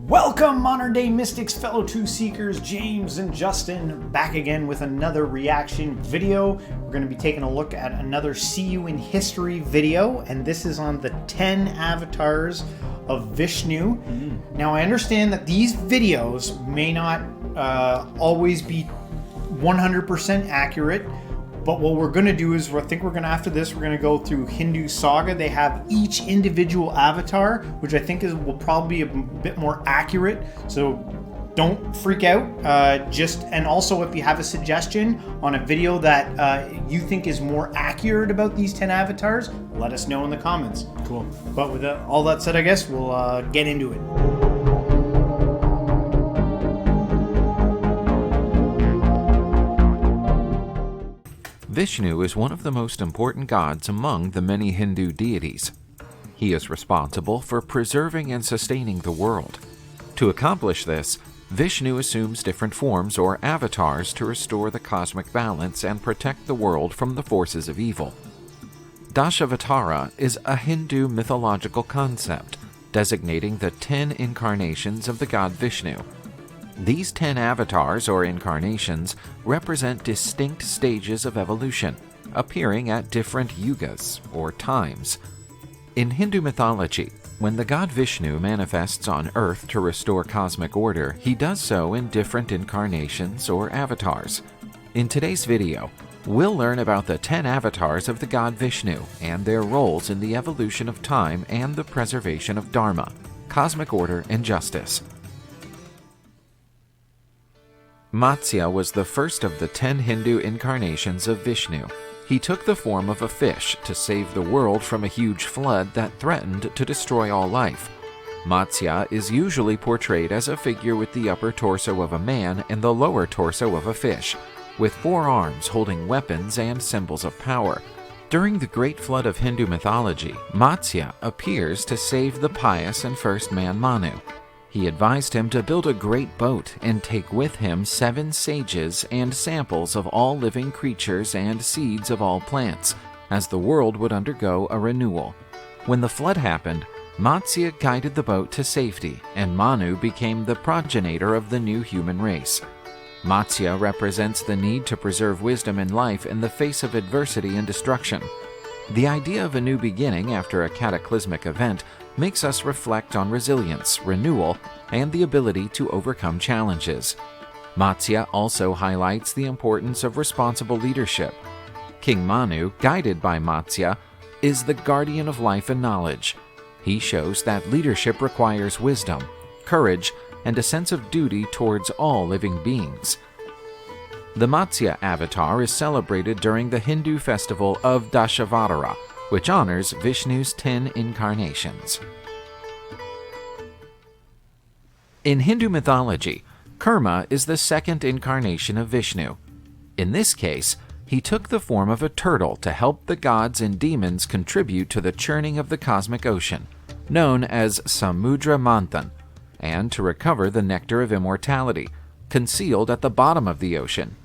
Welcome, modern day mystics, fellow truth seekers, James and Justin, back again with another reaction video. We're going to be taking a look at another See You in History video, and this is on the 10 avatars of Vishnu. Now, I understand that these videos may not always be 100% accurate, but what we're going to do is, after this, we're going to go through Hindu saga. They have each individual avatar, which I think will probably be a bit more accurate. So don't freak out. And also, if you have a suggestion on a video that you think is more accurate about these 10 avatars, let us know in the comments. Cool. But with all that said, I guess we'll get into it. Vishnu is one of the most important gods among the many Hindu deities. He is responsible for preserving and sustaining the world. To accomplish this, Vishnu assumes different forms or avatars to restore the cosmic balance and protect the world from the forces of evil. Dashavatara is a Hindu mythological concept designating the 10 incarnations of the god Vishnu. These 10 avatars or incarnations represent distinct stages of evolution, appearing at different yugas or times. In Hindu mythology, when the god Vishnu manifests on earth to restore cosmic order, he does so in different incarnations or avatars. In today's video, we'll learn about the 10 avatars of the god Vishnu and their roles in the evolution of time and the preservation of dharma, cosmic order and justice. Matsya was the first of the 10 Hindu incarnations of Vishnu. He took the form of a fish to save the world from a huge flood that threatened to destroy all life. Matsya is usually portrayed as a figure with the upper torso of a man and the lower torso of a fish, with 4 arms holding weapons and symbols of power. During the great flood of Hindu mythology, Matsya appears to save the pious and first man Manu. He advised him to build a great boat and take with him 7 sages and samples of all living creatures and seeds of all plants, as the world would undergo a renewal. When the flood happened, Matsya guided the boat to safety, and Manu became the progenitor of the new human race. Matsya represents the need to preserve wisdom in life in the face of adversity and destruction. The idea of a new beginning after a cataclysmic event makes us reflect on resilience, renewal, and the ability to overcome challenges. Matsya also highlights the importance of responsible leadership. King Manu, guided by Matsya, is the guardian of life and knowledge. He shows that leadership requires wisdom, courage, and a sense of duty towards all living beings. The Matsya avatar is celebrated during the Hindu festival of Dashavatara, which honors Vishnu's 10 incarnations. In Hindu mythology, Kerma is the second incarnation of Vishnu. In this case, he took the form of a turtle to help the gods and demons contribute to the churning of the cosmic ocean, known as Samudra Manthan, and to recover the nectar of immortality, concealed at the bottom of the ocean.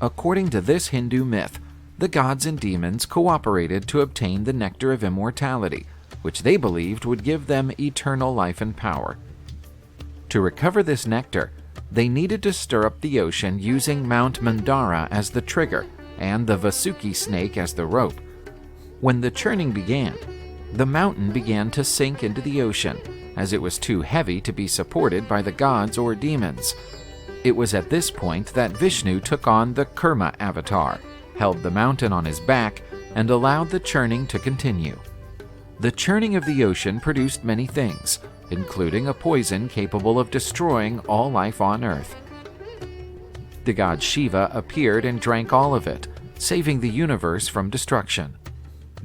According to this Hindu myth, the gods and demons cooperated to obtain the nectar of immortality, which they believed would give them eternal life and power. To recover this nectar, they needed to stir up the ocean using Mount Mandara as the trigger and the Vasuki snake as the rope. When the churning began, the mountain began to sink into the ocean, as it was too heavy to be supported by the gods or demons. It was at this point that Vishnu took on the Kurma avatar, held the mountain on his back, and allowed the churning to continue. The churning of the ocean produced many things, including a poison capable of destroying all life on Earth. The god Shiva appeared and drank all of it, saving the universe from destruction.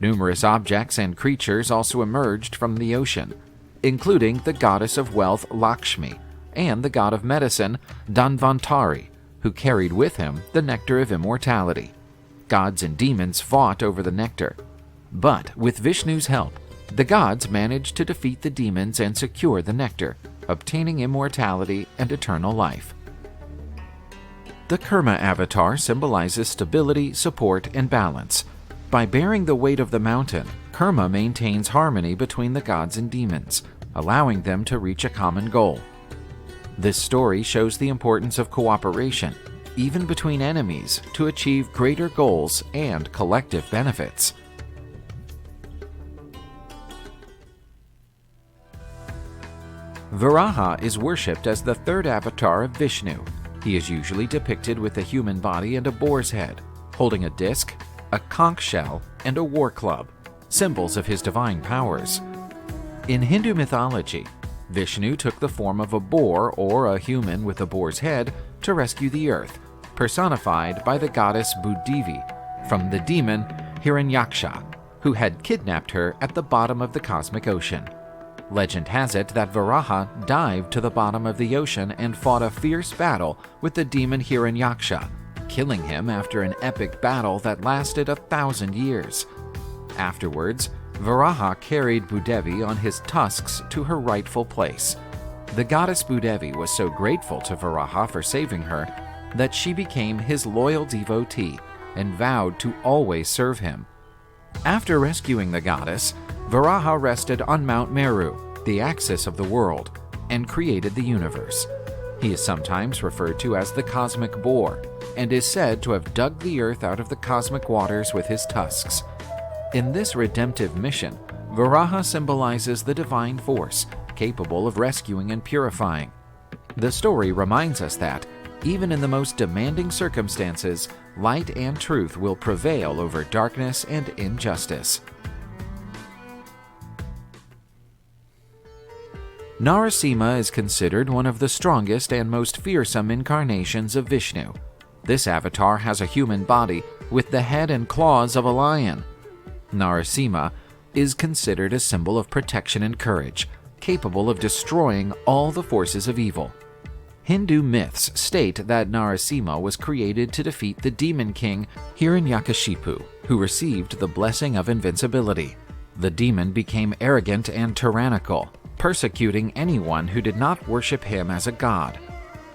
Numerous objects and creatures also emerged from the ocean, including the goddess of wealth Lakshmi and the god of medicine Dhanvantari, who carried with him the nectar of immortality. Gods and demons fought over the nectar, but with Vishnu's help, the gods managed to defeat the demons and secure the nectar, obtaining immortality and eternal life. The Kerma avatar symbolizes stability, support, and balance. By bearing the weight of the mountain, Kerma maintains harmony between the gods and demons, allowing them to reach a common goal, This story shows the importance of cooperation, even between enemies, to achieve greater goals and collective benefits. Varaha is worshipped as the third avatar of Vishnu. He is usually depicted with a human body and a boar's head, holding a disc, a conch shell, and a war club, symbols of his divine powers. In Hindu mythology, Vishnu took the form of a boar or a human with a boar's head to rescue the earth, personified by the goddess Bhudevi from the demon Hiranyaksha, who had kidnapped her at the bottom of the cosmic ocean. Legend has it that Varaha dived to the bottom of the ocean and fought a fierce battle with the demon Hiranyaksha, killing him after an epic battle that lasted 1,000 years. Afterwards, Varaha carried Bhudevi on his tusks to her rightful place. The goddess Bhudevi was so grateful to Varaha for saving her that she became his loyal devotee and vowed to always serve him. After rescuing the goddess, Varaha rested on Mount Meru, the axis of the world, and created the universe. He is sometimes referred to as the cosmic boar, and is said to have dug the earth out of the cosmic waters with his tusks. In this redemptive mission, Varaha symbolizes the divine force, capable of rescuing and purifying. The story reminds us that, even in the most demanding circumstances, light and truth will prevail over darkness and injustice. Narasimha is considered one of the strongest and most fearsome incarnations of Vishnu. This avatar has a human body with the head and claws of a lion. Narasimha is considered a symbol of protection and courage, capable of destroying all the forces of evil. Hindu myths state that Narasimha was created to defeat the demon king Hiranyakashipu, who received the blessing of invincibility. The demon became arrogant and tyrannical, persecuting anyone who did not worship him as a god.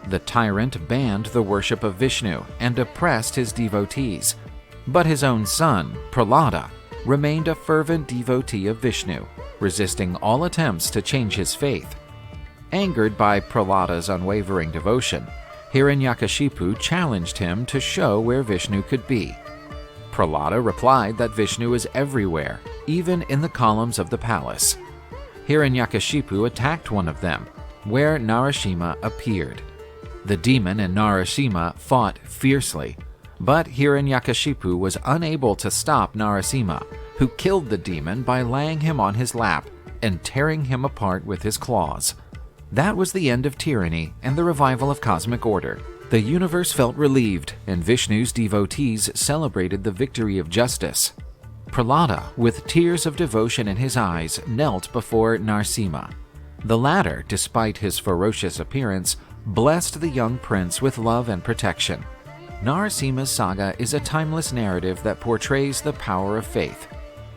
The tyrant banned the worship of Vishnu and oppressed his devotees, but his own son, Prahlada, remained a fervent devotee of Vishnu, resisting all attempts to change his faith. Angered by Prahlada's unwavering devotion, Hiranyakashipu challenged him to show where Vishnu could be. Prahlada replied that Vishnu is everywhere, even in the columns of the palace. Hiranyakashipu attacked one of them, where Narasimha appeared. The demon and Narasimha fought fiercely, but Hiranyakashipu was unable to stop Narasimha, who killed the demon by laying him on his lap and tearing him apart with his claws. That was the end of tyranny and the revival of cosmic order. The universe felt relieved, and Vishnu's devotees celebrated the victory of justice. Prahlada, with tears of devotion in his eyes, knelt before Narasimha. The latter, despite his ferocious appearance, blessed the young prince with love and protection. Narasimha's saga is a timeless narrative that portrays the power of faith.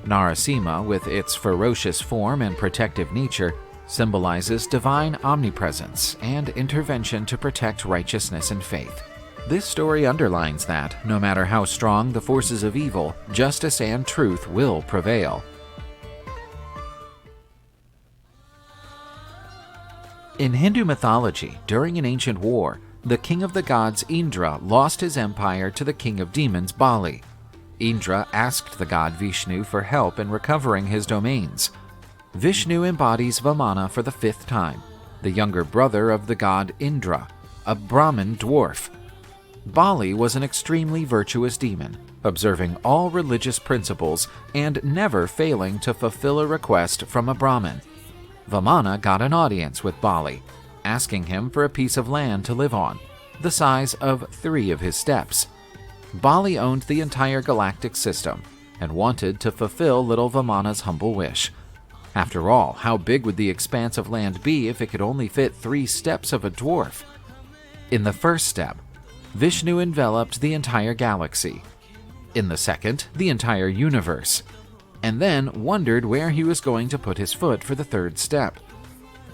Narasimha, with its ferocious form and protective nature, symbolizes divine omnipresence and intervention to protect righteousness and faith. This story underlines that, no matter how strong the forces of evil, justice and truth will prevail. In Hindu mythology, during an ancient war, the king of the gods Indra lost his empire to the king of demons Bali. Indra asked the god Vishnu for help in recovering his domains. Vishnu embodies Vamana for the 5th time, the younger brother of the god Indra, a Brahmin dwarf. Bali was an extremely virtuous demon, observing all religious principles and never failing to fulfill a request from a Brahmin. Vamana got an audience with Bali, asking him for a piece of land to live on, the size of 3 of his steppes. Bali owned the entire galactic system and wanted to fulfill little Vamana's humble wish. After all, how big would the expanse of land be if it could only fit 3 steppes of a dwarf? In the first step, Vishnu enveloped the entire galaxy. In the second, the entire universe, and then wondered where he was going to put his foot for the 3rd step.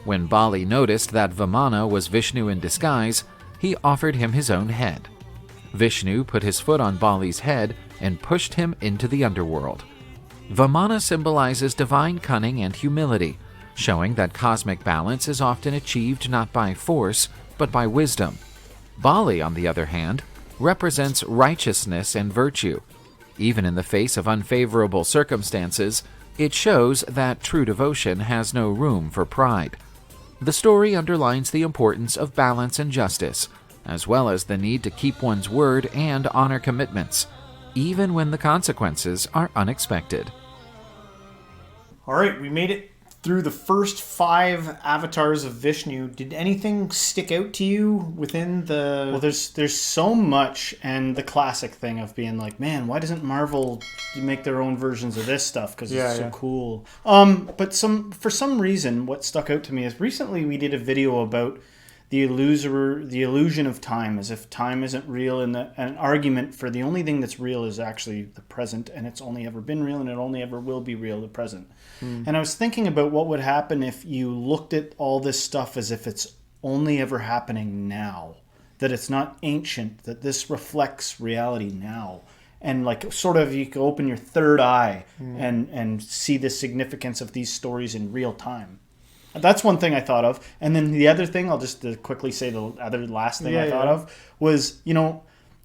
When Bali noticed that Vamana was Vishnu in disguise, he offered him his own head. Vishnu put his foot on Bali's head and pushed him into the underworld. Vamana symbolizes divine cunning and humility, showing that cosmic balance is often achieved not by force, but by wisdom. Bali, on the other hand, represents righteousness and virtue. Even in the face of unfavorable circumstances, it shows that true devotion has no room for pride. The story underlines the importance of balance and justice, as well as the need to keep one's word and honor commitments, even when the consequences are unexpected. All right, we made it through the first 5 avatars of Vishnu. Did anything stick out to you within the... Well, there's so much, and the classic thing of being like, man, why doesn't Marvel make their own versions of this stuff? Because it's so cool. But for some reason, what stuck out to me is recently we did a video about the illusion of time, as if time isn't real, and an argument for the only thing that's real is actually the present, and it's only ever been real, and it only ever will be real, the present. And I was thinking about what would happen if you looked at all this stuff as if it's only ever happening now, that it's not ancient, that this reflects reality now. And like sort of you could open your third eye and see the significance of these stories in real time. That's one thing I thought of. And then the other thing, I'll just quickly say the other last thing I thought of was,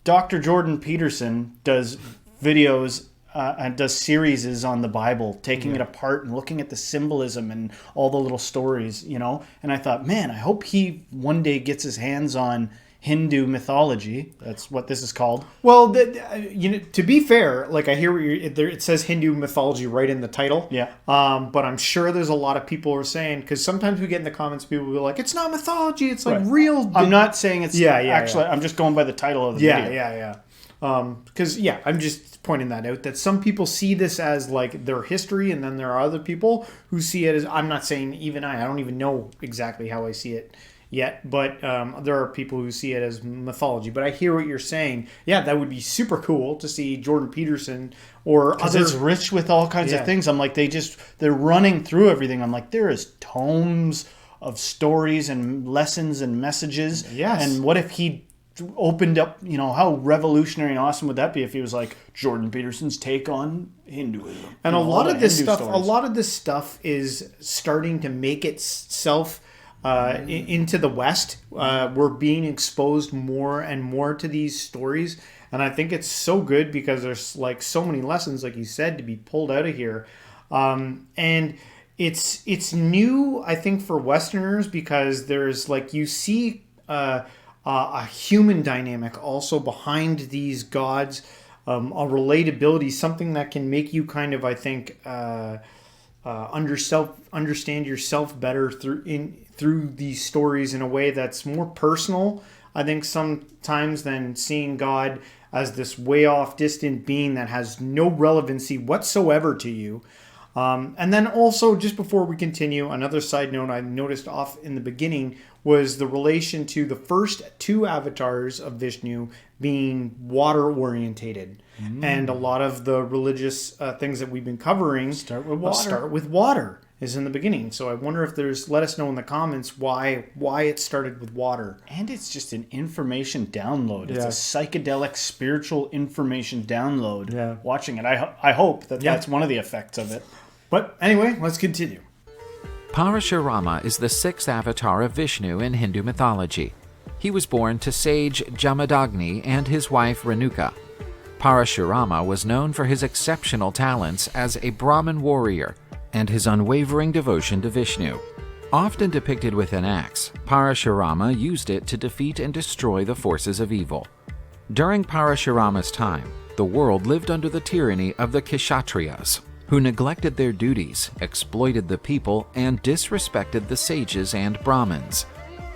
Dr. Jordan Peterson does videos and does series on the Bible, taking it apart and looking at the symbolism and all the little stories, And I thought, man, I hope he one day gets his hands on Hindu mythology. That's what this is called. Well, to be fair, like I hear what it says Hindu mythology right in the title. Yeah. But I'm sure there's a lot of people who are saying, because sometimes we get in the comments, people will be like, it's not mythology, it's like real. I'm not saying it's actually. I'm just going by the title of the video. Yeah. Because I'm just pointing that out, that some people see this as like their history, and then there are other people who see it as, I'm not saying even I don't even know exactly how I see it yet, but there are people who see it as mythology. But I hear what you're saying. Yeah, that would be super cool to see Jordan Peterson or because other... it's rich with all kinds of things. I'm like, they're running through everything. I'm like, there is tomes of stories and lessons and messages. Yes. And what if he opened up, how revolutionary and awesome would that be if he was like Jordan Peterson's take on Hinduism? And a lot of this stuff is starting to make itself into the West. We're being exposed more and more to these stories, and I think it's so good because there's like so many lessons, like you said, to be pulled out of here. And it's new, I think, for Westerners, because there's like, you see a human dynamic also behind these gods, a relatability, something that can make you kind of, I think, understand yourself better through these stories in a way that's more personal, I think, sometimes, than seeing God as this way off distant being that has no relevancy whatsoever to you. And then also, just before we continue, another side note I noticed off in the beginning was the relation to the first 2 avatars of Vishnu being water orientated. And a lot of the religious things that we've been covering start with water is in the beginning. So I wonder if let us know in the comments why it started with water. And it's just an information download. It's a psychedelic spiritual information download. Yeah. Watching it. I hope that's one of the effects of it. But anyway, let's continue. Parashurama is the 6th avatar of Vishnu in Hindu mythology. He was born to sage Jamadagni and his wife Renuka. Parashurama was known for his exceptional talents as a Brahmin warrior and his unwavering devotion to Vishnu. Often depicted with an axe, Parashurama used it to defeat and destroy the forces of evil. During Parashurama's time, the world lived under the tyranny of the Kshatriyas, who neglected their duties, exploited the people, and disrespected the sages and Brahmins.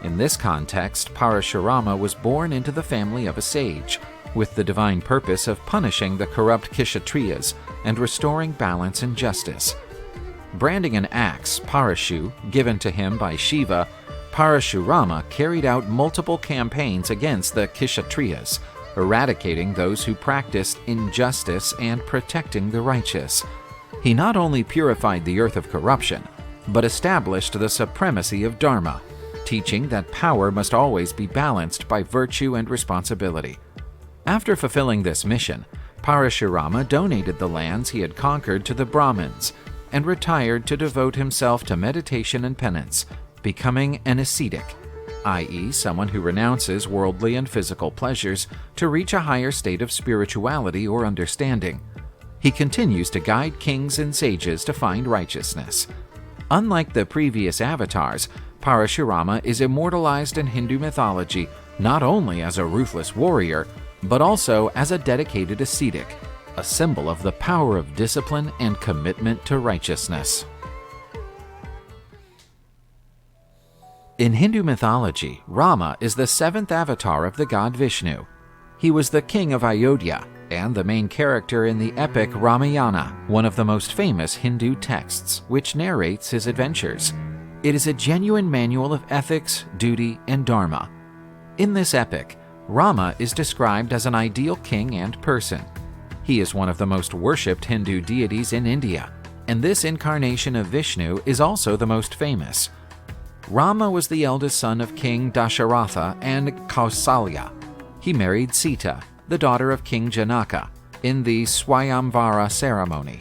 In this context, Parashurama was born into the family of a sage, with the divine purpose of punishing the corrupt Kshatriyas and restoring balance and justice. Branding an axe, Parashu, given to him by Shiva, Parashurama carried out multiple campaigns against the Kshatriyas, eradicating those who practiced injustice and protecting the righteous. He not only purified the earth of corruption, but established the supremacy of dharma, teaching that power must always be balanced by virtue and responsibility. After fulfilling this mission, Parashurama donated the lands he had conquered to the Brahmins and retired to devote himself to meditation and penance, becoming an ascetic. i.e., someone who renounces worldly and physical pleasures to reach a higher state of spirituality or understanding. He continues to guide kings and sages to find righteousness. Unlike the previous avatars, Parashurama is immortalized in Hindu mythology not only as a ruthless warrior, but also as a dedicated ascetic, a symbol of the power of discipline and commitment to righteousness. In Hindu mythology, Rama is the seventh avatar of the god Vishnu. He was the king of Ayodhya and the main character in the epic Ramayana, one of the most famous Hindu texts, which narrates his adventures. It is a genuine manual of ethics, duty, and dharma. In this epic, Rama is described as an ideal king and person. He is one of the most worshipped Hindu deities in India, and this incarnation of Vishnu is also the most famous. Rama was the eldest son of King Dashavatara and Kausalya. He married Sita, the daughter of King Janaka, in the Swayamvara ceremony.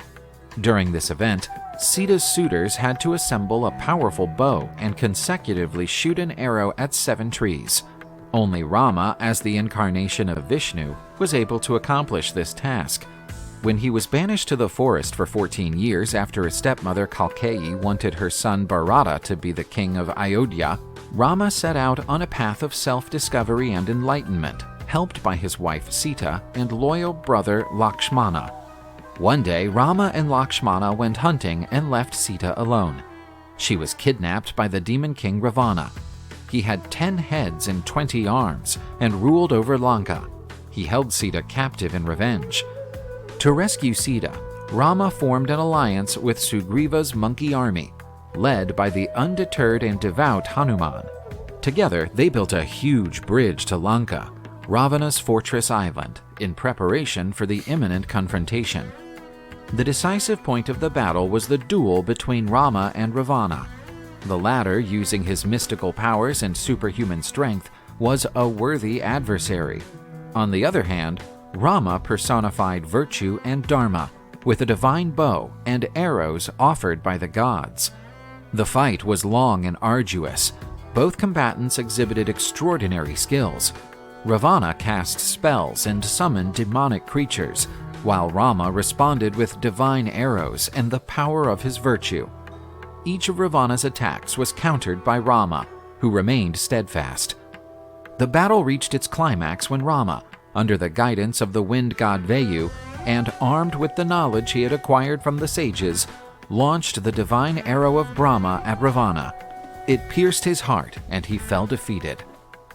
During this event, Sita's suitors had to assemble a powerful bow and consecutively shoot an arrow at 7 trees. Only Rama, as the incarnation of Vishnu, was able to accomplish this task. When he was banished to the forest for 14 years after his stepmother Kalki wanted her son Bharata to be the king of Ayodhya, Rama set out on a path of self-discovery and enlightenment, helped by his wife Sita and loyal brother Lakshmana. One day, Rama and Lakshmana went hunting and left Sita alone. She was kidnapped by the demon king Ravana. He had 10 heads and 20 arms and ruled over Lanka. He held Sita captive in revenge. To rescue Sita, Rama formed an alliance with Sugriva's monkey army, led by the undeterred and devout Hanuman. Together, they built a huge bridge to Lanka, Ravana's fortress island, in preparation for the imminent confrontation. The decisive point of the battle was the duel between Rama and Ravana. The latter, using his mystical powers and superhuman strength, was a worthy adversary. On the other hand, Rama personified virtue and dharma, with a divine bow and arrows offered by the gods. The fight was long and arduous. Both combatants exhibited extraordinary skills. Ravana cast spells and summoned demonic creatures, while Rama responded with divine arrows and the power of his virtue. Each of Ravana's attacks was countered by Rama, who remained steadfast. The battle reached its climax when Rama, under the guidance of the wind god Vayu, and armed with the knowledge he had acquired from the sages, launched the divine arrow of Brahma at Ravana. It pierced his heart, and he fell defeated.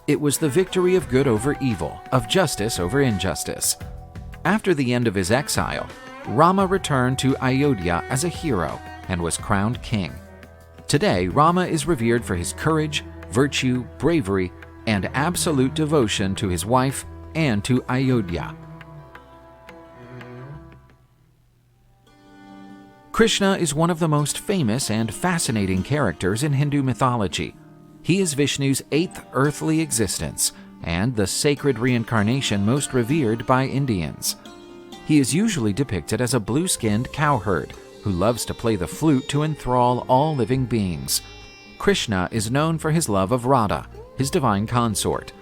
It was the victory of good over evil, of justice over injustice. After the end of his exile, Rama returned to Ayodhya as a hero and was crowned king. Today, Rama is revered for his courage, virtue, bravery, and absolute devotion to his wife and to Ayodhya. Krishna is one of the most famous and fascinating characters in Hindu mythology. He is Vishnu's 8th earthly existence and the sacred reincarnation most revered by Indians. He is usually depicted as a blue-skinned cowherd who loves to play the flute to enthrall all living beings. Krishna is known for his love of Radha, his divine consort.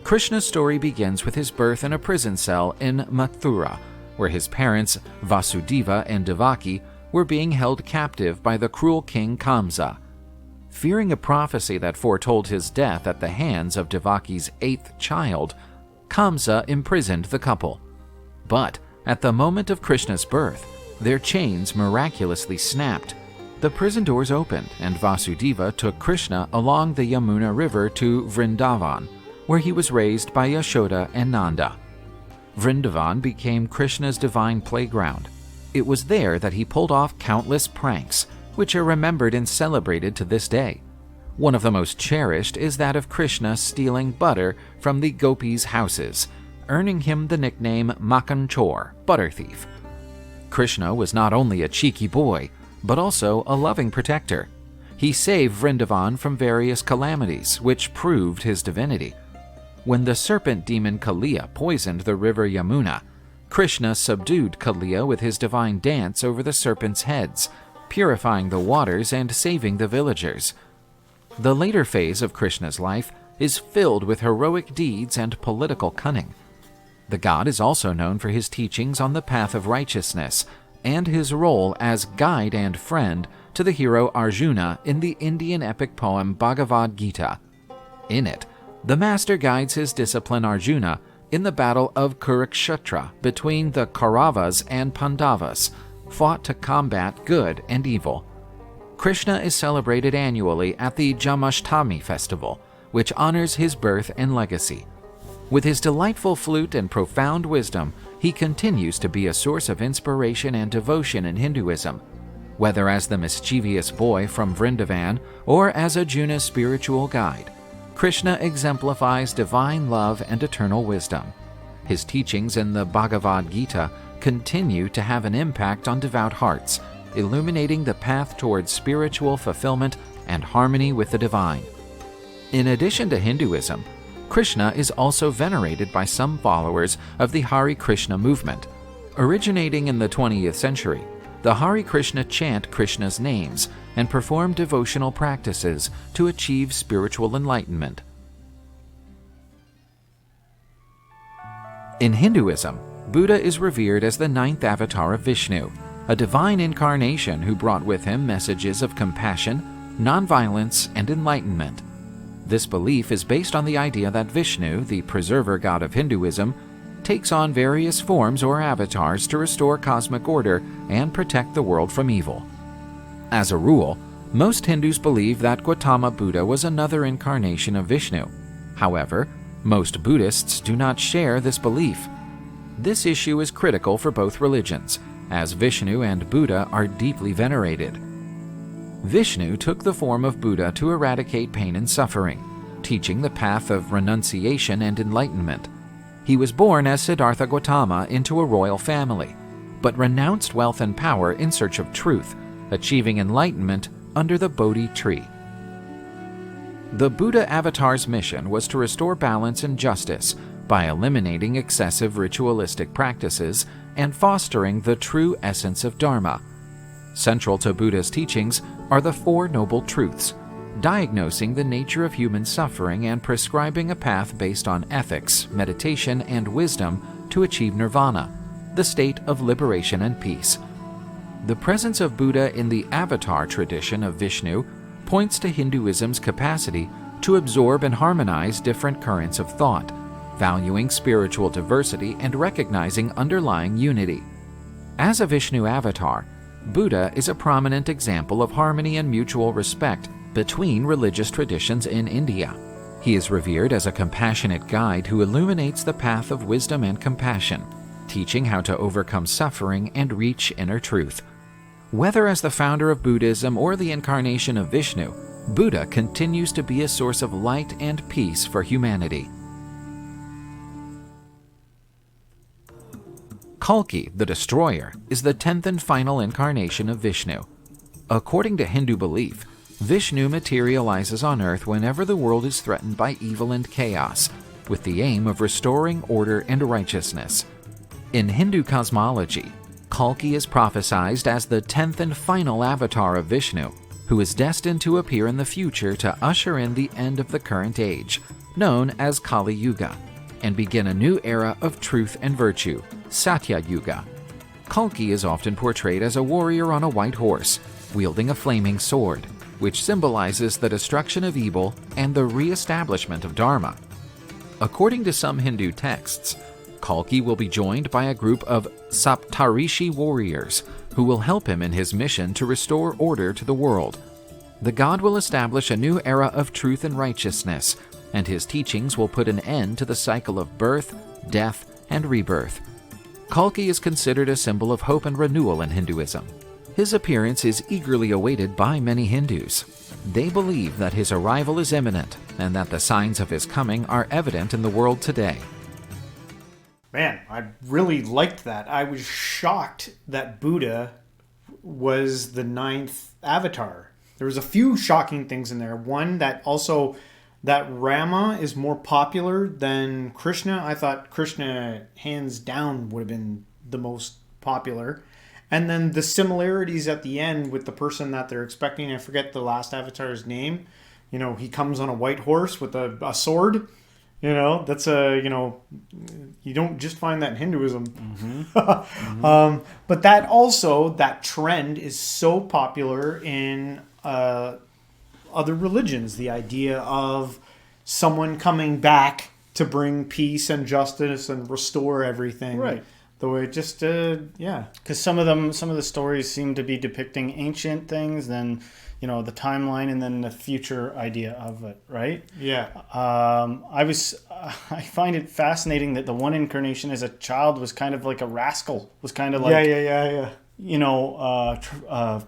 Krishna's story begins with his birth in a prison cell in Mathura, where his parents, Vasudeva and Devaki, were being held captive by the cruel king Kamsa. Fearing a prophecy that foretold his death at the hands of Devaki's 8th child, Kamsa imprisoned the couple. But at the moment of Krishna's birth, their chains miraculously snapped. The prison doors opened, and Vasudeva took Krishna along the Yamuna River to Vrindavan, where he was raised by Yashoda and Nanda. Vrindavan became Krishna's divine playground. It was there that he pulled off countless pranks, which are remembered and celebrated to this day. One of the most cherished is that of Krishna stealing butter from the gopis' houses, earning him the nickname Makhan Chor, butter thief. Krishna was not only a cheeky boy, but also a loving protector. He saved Vrindavan from various calamities, which proved his divinity. When the serpent demon Kaliya poisoned the river Yamuna, Krishna subdued Kaliya with his divine dance over the serpents' heads, purifying the waters and saving the villagers. The later phase of Krishna's life is filled with heroic deeds and political cunning. The god is also known for his teachings on the path of righteousness and his role as guide and friend to the hero Arjuna in the Indian epic poem Bhagavad Gita. In it, the master guides his disciple Arjuna in the battle of Kurukshetra between the Kauravas and Pandavas, fought to combat good and evil. Krishna is celebrated annually at the Jamashtami festival, which honors his birth and legacy. With his delightful flute and profound wisdom, he continues to be a source of inspiration and devotion in Hinduism, whether as the mischievous boy from Vrindavan or as Arjuna's spiritual guide. Krishna exemplifies divine love and eternal wisdom. His teachings in the Bhagavad Gita continue to have an impact on devout hearts, illuminating the path towards spiritual fulfillment and harmony with the divine. In addition to Hinduism, Krishna is also venerated by some followers of the Hare Krishna movement. Originating in the 20th century, the Hare Krishna chant Krishna's names and perform devotional practices to achieve spiritual enlightenment. In Hinduism, Buddha is revered as the 9th avatar of Vishnu, a divine incarnation who brought with him messages of compassion, nonviolence, and enlightenment. This belief is based on the idea that Vishnu, the preserver god of Hinduism, takes on various forms or avatars to restore cosmic order and protect the world from evil. As a rule, most Hindus believe that Gautama Buddha was another incarnation of Vishnu. However, most Buddhists do not share this belief. This issue is critical for both religions, as Vishnu and Buddha are deeply venerated. Vishnu took the form of Buddha to eradicate pain and suffering, teaching the path of renunciation and enlightenment. He was born as Siddhartha Gautama into a royal family, but renounced wealth and power in search of truth, achieving enlightenment under the Bodhi tree. The Buddha avatar's mission was to restore balance and justice by eliminating excessive ritualistic practices and fostering the true essence of dharma. Central to Buddha's teachings are the Four Noble Truths, diagnosing the nature of human suffering and prescribing a path based on ethics, meditation, and wisdom to achieve nirvana, the state of liberation and peace. The presence of Buddha in the avatar tradition of Vishnu points to Hinduism's capacity to absorb and harmonize different currents of thought, valuing spiritual diversity and recognizing underlying unity. As a Vishnu avatar, Buddha is a prominent example of harmony and mutual respect between religious traditions in India. He is revered as a compassionate guide who illuminates the path of wisdom and compassion, teaching how to overcome suffering and reach inner truth. Whether as the founder of Buddhism or the incarnation of Vishnu, Buddha continues to be a source of light and peace for humanity. Kalki, the Destroyer, is the 10th and final incarnation of Vishnu. According to Hindu belief, Vishnu materializes on earth whenever the world is threatened by evil and chaos, with the aim of restoring order and righteousness. In Hindu cosmology, Kalki is prophesied as the 10th and final avatar of Vishnu, who is destined to appear in the future to usher in the end of the current age, known as Kali Yuga, and begin a new era of truth and virtue, Satya Yuga. Kalki is often portrayed as a warrior on a white horse, wielding a flaming sword, which symbolizes the destruction of evil and the re-establishment of dharma. According to some Hindu texts, Kalki will be joined by a group of Saptarishi warriors who will help him in his mission to restore order to the world. The god will establish a new era of truth and righteousness, and his teachings will put an end to the cycle of birth, death, and rebirth. Kalki is considered a symbol of hope and renewal in Hinduism. His appearance is eagerly awaited by many Hindus. They believe that his arrival is imminent and that the signs of his coming are evident in the world today. Man, I really liked that. I was shocked that Buddha was the 9th avatar. There was a few shocking things in there. One, that Rama is more popular than Krishna. I thought Krishna, hands down, would have been the most popular. And then the similarities at the end with the person that they're expecting, I forget the last avatar's name. he comes on a white horse with a sword. That's you don't just find that in Hinduism. But that trend is so popular in other religions. The idea of someone coming back to bring peace and justice and restore everything. Right. The way it just, Because some of the stories seem to be depicting ancient things, then, the timeline, and then the future idea of it, right? Yeah. I find it fascinating that the one incarnation as a child was kind of like a rascal, was kind of like, Yeah.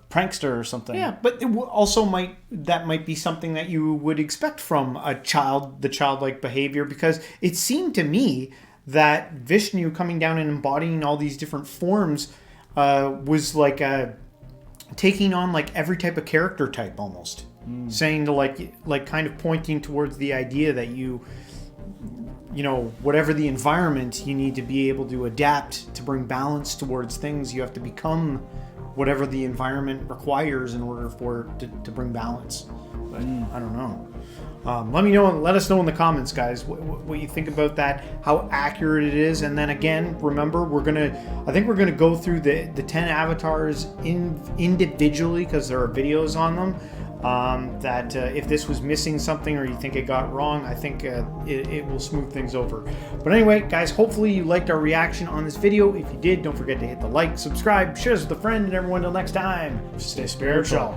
Prankster or something. Yeah, but it also might be something that you would expect from a child, the childlike behavior, because it seemed to me that Vishnu coming down and embodying all these different forms was like taking on like every type of character type almost. Saying to like kind of pointing towards the idea that whatever the environment, you need to be able to adapt to bring balance towards things. You have to become whatever the environment requires in order for it to bring balance. But I don't know. Let us know in the comments, guys, what you think about that, how accurate it is. And then again, remember, I think we're gonna go through the 10 avatars individually, because there are videos on them. If this was missing something or you think it got wrong, I think it will smooth things over. But anyway, guys, hopefully you liked our reaction on this video. If you did, don't forget to hit the like, subscribe, share this with a friend, and everyone, until next time, stay spiritual.